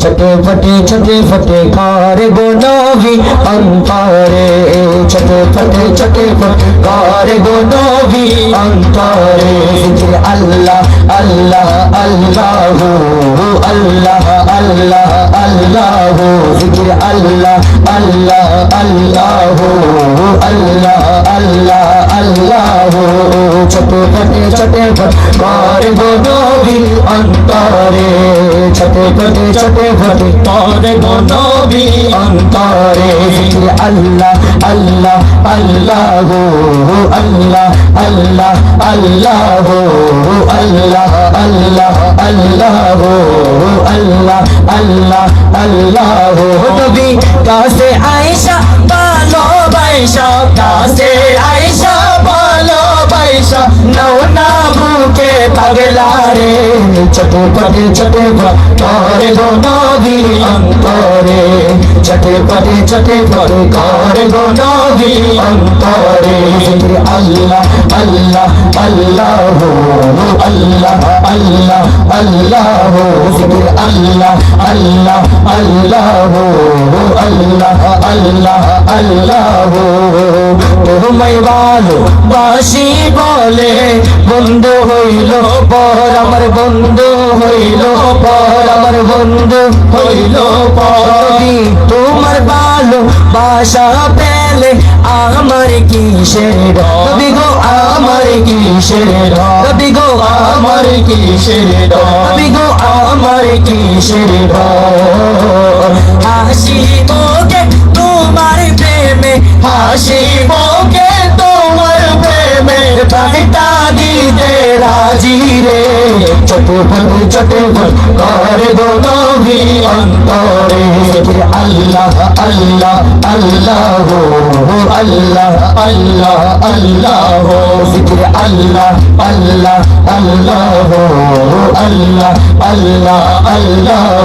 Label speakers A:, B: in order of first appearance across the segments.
A: छटे फटे car go नबी अंतरे छटे फटे कार गो नबी अंतरे जिक्र अल्लाह अल्लाह अल्लाह अल्लाह अल्लाह अल्लाह जिक्र अल्लाह अल्लाह अल्लाह अल्लाह अल्लाह अल्लाह छटे फटे कार गो नबी अंतरे छटे फटे कार गो नबी अंतरे जिक्र अल्लाह अल्लाह अल्लाह अल्लाह अल्लाह अल्लाह अल्लाह अल्लाह अल्लाह अल्लाह अल्लाह अल्लाह नबी कासे आयशा बालो बैशा कासे आयशा बालो बैशा नौ नामू के पगला रे छटे फटे कार गो नबी अंतरे छटे फटे कार गो नबी अंतरे जिक्र अल्लाह अल्लाह अल्लाह अल्लाह अल्लाह अल्लाह जिक्र अल्लाह अल्लाह अल्लाह अल्लाह अल्लाह अल्लाह तुम्हें वालो बाशी बोले बंधु हইলো पर আমার বন্ধু হইলো पर আমার বন্ধু হইলো पर তোমার ভালো বাসা পেলে আমার কিসের রবি গো আমার কিসের রবি গো আমার কিসের রবি গো আমার কিসের হাসি মোকে তোমার প্রেমে হাসি মোকে তোমার প্রেমে প্রাণটা দিতে রাজি রে ছটে ফটে कार गो नबी अंतरे अल्लाह अल्लाह अल्लाह अल्लाह अल्लाह अल्लाह जिक्र अल्लाह अल्लाह अल्लाह अल्लाह अल्लाह अल्लाह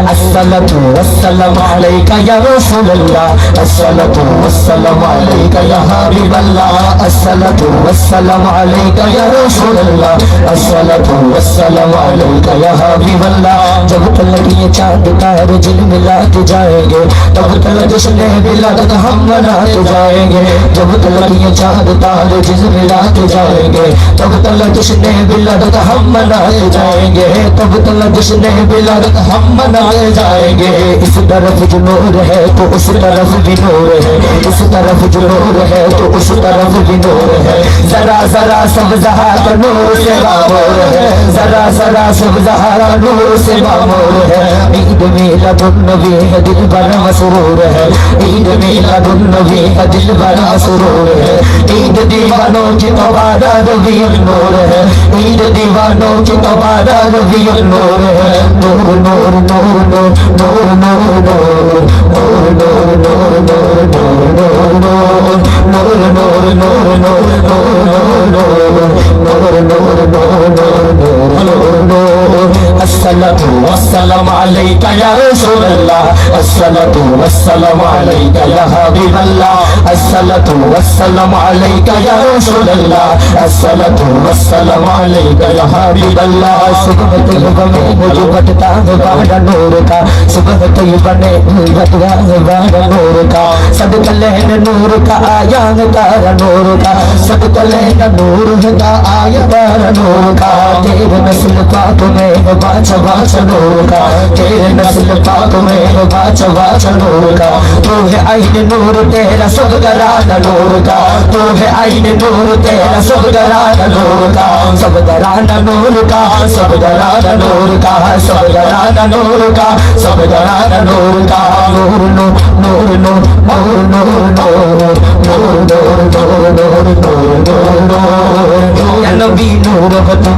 A: अस्सलातु वस्सलामु अलैका या रसूलल्लाह अस्सलातु वस्सलामु अलैका या हबीबल्लाह अस्सलातु वस्सलामु अलैका या रसूलल्लाह अस्सलातु वस्सलामु अलैका या हबीबल्लाह जब तक ये चांद तारे जिन मिलात जाएंगे तब तक जश्न मिलाद हम मनाते जाएंगे जब तक ये चांद तारे जिन मिलात जाएंगे तब तक जश्न मिलाद हम मनाते जाएंगे तब तक जश्न मिलाद हम मनाते जाएंगे इस तरफ जो नूर है तो उस तरफ भी नूर है इस तरफ जो नूर है तो उस तरफ भी नूर है जरा जरा सब जहां नूर से मामूर है जरा जरा सब जहां नूर से मामूर है ईद मिलादुन्नबी है दिल बड़ा मसरूर है ईद मिलादुन्नबी है दिल बड़ा मसरूर है ईद दीवानों की तुम्हारा नबी नूर है ईद दीवानों की तुम्हारा नबी नूर है नूर नूर नूर नूर नूर नूर नूर नूर नूर नूर नूर अस्सलातु वस्सलामु अलैका या रसूलल्लाह अस्सलातु वस्सलामु अलैका या हबीबल्लाह अस्सलातु वस्सलामु अलैका या रसूलल्लाह अस्सलातु वस्सलामु अलैका या हबीबल्लाह सुबह तैयबा में मुझे बटता है बाड़ा नूर का सुबह तैयबा में बटता है बाड़ा नूर का सदका लहन नूर का आया तारा नूर का सदका लहन नूर का आया तारा नूर का तेरे नस्ल पाक में बाचा बाचा नूर का तेरे नस्ल पाक में बाचा नूर का तू है आईन नूर तेरा सब गराना नूर का तू है आईन नूर तेरा सब गराना नूर का सब गराना नूर का सब गराना नूर का सब गराना नूर का सब गराना नूर का नूर नूर नूर नूर नूर नूर नूर या नबी नूर हो तुम